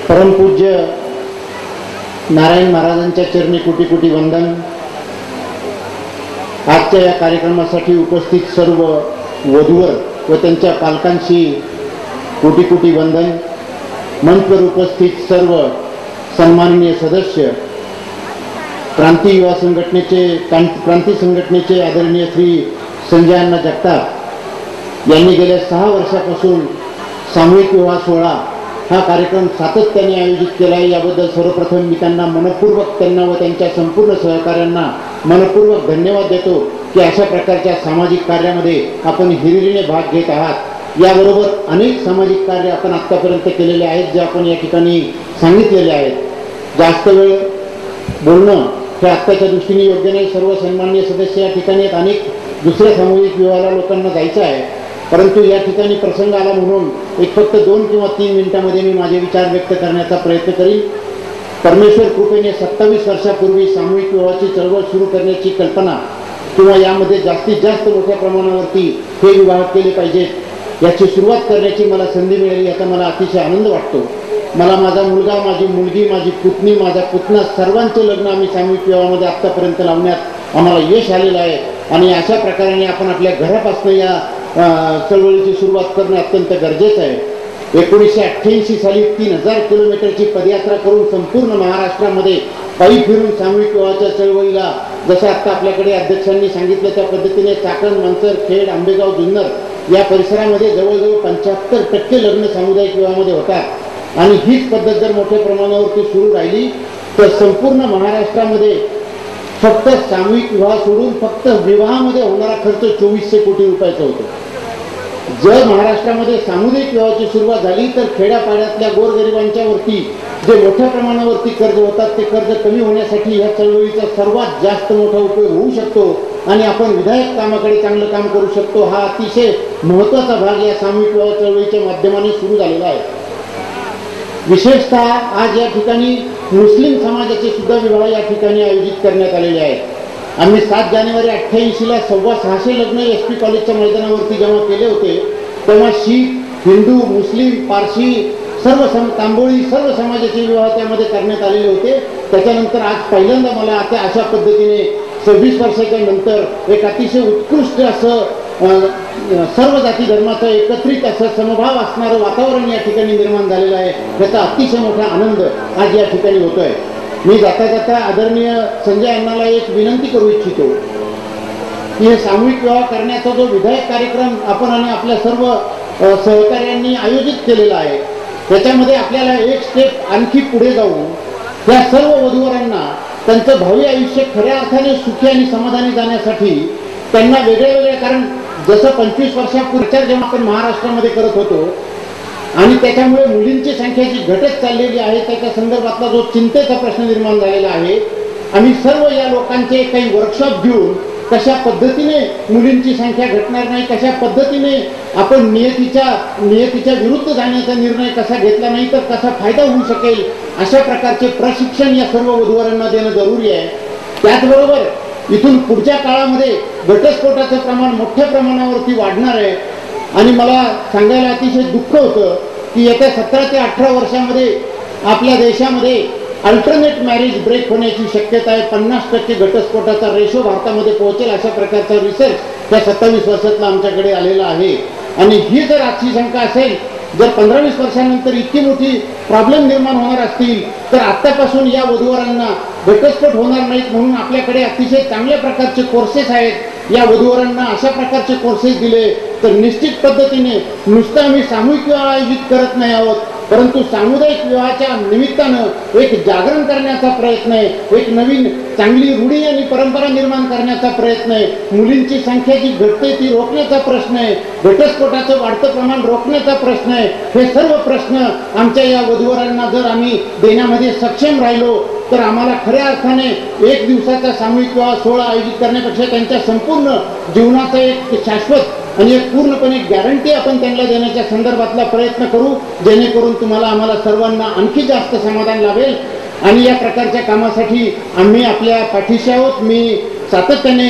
परमपूज्य नारायण महाराजांच्या चरणी कोटी कोटी वंदन। आजच्या या कार्यक्रमासाठी उपस्थित सर्व वधूवर व त्यांच्या पालकांशी कोटी कोटी वंदन। मंचवर उपस्थित सर्व सन्माननीय सदस्य, क्रांती युवा संघटनेचे क्रांती संघटनेचे आदरणीय श्री संजय अण्णा जगताप यांनी गेल्या 6 वर्षापासून सामूहिक विवाह सोहळा हा कार्यक्रम सातत्याने आयोजित केला आहे। याबद्दल सर्वप्रथम मी त्यांना मनपूर्वक त्यांना व त्यांच्या संपूर्ण सहकाऱ्यांना मनपूर्वक धन्यवाद देतो की अशा प्रकारच्या सामाजिक कार्यामध्ये आपण हिरिरीने भाग घेत आहात। याबरोबर अनेक सामाजिक कार्य आपण आत्तापर्यंत केलेले आहेत जे आपण या ठिकाणी सांगितलेले आहेत। जास्त वेळ बोलणं हे आत्ताच्या दृष्टीने योग्य नाही। सर्व सन्माननीय सदस्य या ठिकाणी आहेत। अनेक दुसऱ्या सामूहिक विवाहाला लोकांना जायचं आहे, परंतु या ठिकाणी प्रसंग आला म्हणून एक फक्त 2 किंवा 3 मिनिटांमध्ये मी माझे विचार व्यक्त करण्याचा प्रयत्न करीन। परमेश्वर कृपेने 27 वर्षापूर्वी सामूहिक विवाहाची चळवळ सुरू करण्याची कल्पना किंवा यामध्ये जास्तीत जास्त मोठ्या प्रमाणावरती हे विवाह केले पाहिजेत याची सुरुवात करण्याची मला संधी मिळाली, याचा मला अतिशय आनंद वाटतो। मला माझा मुलगा, माझी मुलगी, माझी पुतणी, माझा पुतना सर्वांचे लग्न आम्ही सामूहिक विवाहामध्ये आत्तापर्यंत लावण्यात आम्हाला यश आलेलं आहे आणि अशा प्रकारे आपण आपल्या घरापासून या चळवळीची सुरुवात करणं अत्यंत गरजेचं आहे। 1988 साली 3000 किलोमीटरची पदयात्रा करून संपूर्ण महाराष्ट्रामध्ये पायी फिरून सामूहिक विवाहाच्या चळवळीला, जसं आता आपल्याकडे अध्यक्षांनी सांगितलं त्या पद्धतीने चाकण, मंचर, खेड, आंबेगाव, जुन्नर या परिसरामध्ये जवळजवळ 75% लग्न सामुदायिक विवाहामध्ये होतात आणि हीच पद्धत जर मोठ्या प्रमाणावरती सुरू राहिली तर संपूर्ण महाराष्ट्रामध्ये फक्त सामूहिक विवाह सोडून फक्त विवाहामध्ये होणारा खर्च 2400 कोटी रुपयाचा होतो। जर महाराष्ट्रामध्ये सामुदायिक विवाहाची सुरुवात झाली तर खेड्यापाड्यातल्या गोरगरिबांच्या वरती जे मोठ्या प्रमाणावरती कर्ज होतात ते कर्ज कमी होण्यासाठी या चळवळीचा सर्वात जास्त मोठा उपयोग होऊ शकतो आणि आपण विधायक कामाकडे चांगलं काम करू शकतो। हा अतिशय महत्त्वाचा भाग या सामूहिक विवाह चळवळीच्या माध्यमाने सुरू झालेला आहे। विशेषतः आज या ठिकाणी मुस्लिम समाजाचे सुद्धा विवाह या ठिकाणी आयोजित करण्यात आलेले आहेत। आम्ही 7 जानेवारी 88 ला 650 लग्न SP कॉलेजच्या मैदानावरती जेव्हा केले होते तेव्हा शीख, हिंदू, मुस्लिम, पारशी, तांबोळी सर्व समाजाचे विवाह त्यामध्ये करण्यात आलेले होते। त्याच्यानंतर आज पहिल्यांदा मला आता अशा पद्धतीने 26 वर्षाच्या नंतर एक अतिशय उत्कृष्ट असं सर्व जाती धर्माचं एकत्रित असं समभाव असणारं वातावरण या ठिकाणी निर्माण झालेलं आहे। याचा अतिशय मोठा आनंद आज या ठिकाणी होतोय। मी जाता जाता आदरणीय संजय अण्णाला एक विनंती करू इच्छितो की हे सामूहिक विवाह करण्याचा जो विधायक कार्यक्रम आपण आणि आपल्या सर्व सहकार्यांनी आयोजित केलेला आहे त्याच्यामध्ये आपल्याला एक स्टेप आणखी पुढे जाऊन या सर्व वधूवरांना त्यांचं भावी आयुष्य खऱ्या अर्थाने सुखी आणि समाधानी जाण्यासाठी त्यांना वेगळ्या कारण जसं 25 वर्षापूर्वी जेव्हा आपण महाराष्ट्रामध्ये करत होतो आणि त्याच्यामुळे मुलींची संख्या जी घटत चाललेली आहे त्याच्या संदर्भातला जो चिंतेचा प्रश्न निर्माण झालेला आहे, आम्ही सर्व या लोकांचे काही वर्कशॉप घेऊन कशा पद्धतीने मुलींची संख्या घटणार नाही, कशा पद्धतीने आपण नियतीच्या विरुद्ध जाण्याचा निर्णय कसा घेतला नाही तर कसा फायदा होऊ शकेल अशा प्रकारचे प्रशिक्षण या सर्व वधूवरांना देणं जरुरी आहे। त्याचबरोबर इथून पुढच्या काळामध्ये घटस्फोटाचं प्रमाण मोठ्या प्रमाणावरती वाढणार आहे आणि मला सांगायला अतिशय दुःख होतं की येत्या 17 ते 18 वर्षामध्ये आपल्या देशामध्ये अल्टरनेट मॅरेज ब्रेक होण्याची शक्यता आहे। 50% घटस्फोटाचा रेशो भारतामध्ये पोहोचेल अशा प्रकारचा रिसर्च त्या 27 वर्षातला आमच्याकडे आलेला आहे आणि ही जर आजची शंका असेल, जर 15-20 वर्षानंतर इतकी मोठी प्रॉब्लेम निर्माण होणार असतील तर आत्तापासून या वधूवरांना घटस्फोट होणार नाहीत म्हणून आपल्याकडे अतिशय चांगल्या प्रकारचे कोर्सेस आहेत। या वधूवरांना अशा प्रकारचे कोर्सेस दिले तर निश्चित पद्धतीने नुसतं आम्ही सामूहिक विवाह आयोजित करत नाही आहोत परंतु सामुदायिक विवाहाच्या निमित्तानं एक जागरण करण्याचा प्रयत्न आहे, एक नवीन चांगली रूढी आणि परंपरा निर्माण करण्याचा प्रयत्न आहे। मुलींची संख्या जी घटते ती रोखण्याचा प्रश्न आहे, घटस्फोटाचं वाढतं प्रमाण रोखण्याचा प्रश्न आहे। हे सर्व प्रश्न आमच्या या वधूवरांना जर आम्ही देण्यामध्ये सक्षम राहिलो तर आम्हाला खऱ्या अर्थाने एक दिवसाचा सामूहिक विवाह सोहळा आयोजित करण्यापेक्षा त्यांच्या संपूर्ण जीवनाचा एक शाश्वत आणि एक पूर्णपणे गॅरंटी आपण त्यांना देण्याच्या संदर्भातला प्रयत्न करू जेणेकरून तुम्हाला आम्हाला सर्वांना आणखी जास्त समाधान लाभेल आणि या प्रकारच्या कामासाठी आम्ही आपल्या पाठीशी आहोत। मी सातत्याने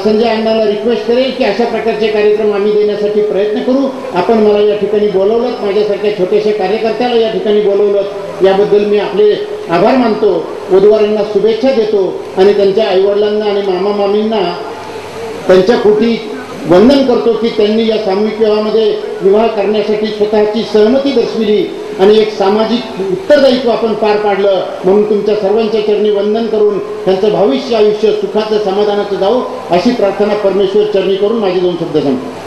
संजय अण्णाला रिक्वेस्ट करेल की अशा प्रकारचे कार्यक्रम आम्ही देण्यासाठी प्रयत्न करू. आपण मला या ठिकाणी बोलवलं, माझ्यासारख्या छोट्याशा कार्यकर्त्याला या ठिकाणी बोलवलं, याबद्दल मी आपले आभार मानतो. वधूवरांना शुभेच्छा देतो आणि त्यांच्या आईवडिलांना आणि मामा मामींना त्यांच्या पोटी वंदन करतो की त्यांनी या सामूहिक विवाहामध्ये विवाह करण्यासाठी स्वतःची सहमती दर्शविली आणि एक सामाजिक उत्तरदायित्व आपण पार पाडलं. म्हणून तुमच्या सर्वांच्या चरणी वंदन करून त्यांचं भविष्य आयुष्य सुखाचं समाधानाचं जावो अशी प्रार्थना परमेश्वर चरणी करून माझे 2 शब्द सांगतो.